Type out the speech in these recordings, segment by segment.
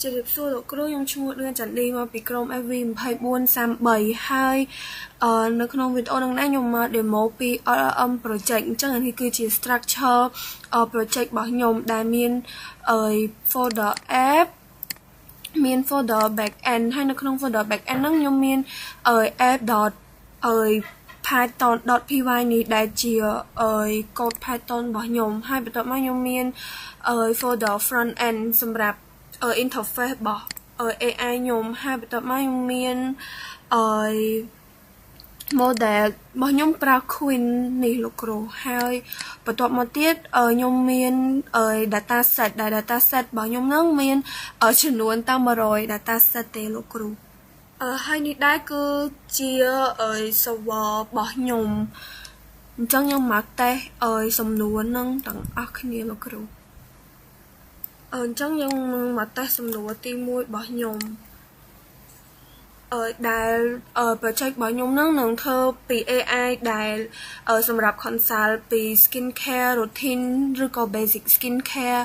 ជម្រាបសួរលោកគ្រូខ្ញុំឈ្មោះលឿនចន្ទឌីមកពីក្រុម FV2433 ហើយនៅក្នុងវីដេអូនេះខ្ញុំមក demo ពី LLM project អញ្ចឹងនេះគឺជា structure project របស់ខ្ញុំដែលមានfolder app មាន folder backend ហើយនៅក្នុង folder backend ហ្នឹងខ្ញុំមានapp.python.py នេះដែលជា code Python របស់ខ្ញុំហើយបន្ទាប់មកខ្ញុំមានfolder front end សម្រាប់interface របស់ AI ខ្ញុំហើយបន្ទាប់មកខ្ញុំមាន model របស់ខ្ញុំប្រើ Queen នេះលោកគ្រូហើយបន្ទាប់មកទៀតខ្ញុំមាន data set ដែល data set របស់ខ្ញុំហ្នឹងមានចំនួនតែ100 data set ទេលោកគ្រូហើយនេះដែរគឺជា server របស់ខ្ញុំអញ្ចឹងខ្ញុំមកតេស្តសំណួរហ្នឹងទាំងអស់គ្នាលោកគ្រូអញ្ចឹងយើងមកតេស្តសំណួរទី1របស់ខ្ញុំដែល project របស់ខ្ញុំនឹងធ្វើពី AI ដែលសម្រាប់ consult ពី skin care routine ឬក៏ basic skin care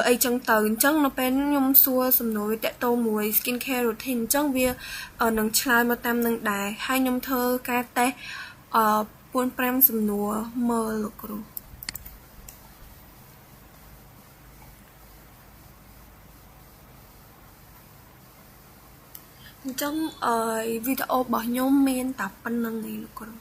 អីចឹងទៅអញ្ចឹងនៅពេលខ្ញុំសួរសំណួរវាតកតមួយ skin care routine អញ្ចឹងវានឹងឆ្លើយមកតាមនឹងដែរហើយខ្ញុំធ្វើការតេស្ត4-5សំណួរមើលលោកគ្រូអញ្ចឹងវីដេអូរបស់ខ្ញុំមានតែប៉ុណ្្នឹងឯងលោកគ្រូ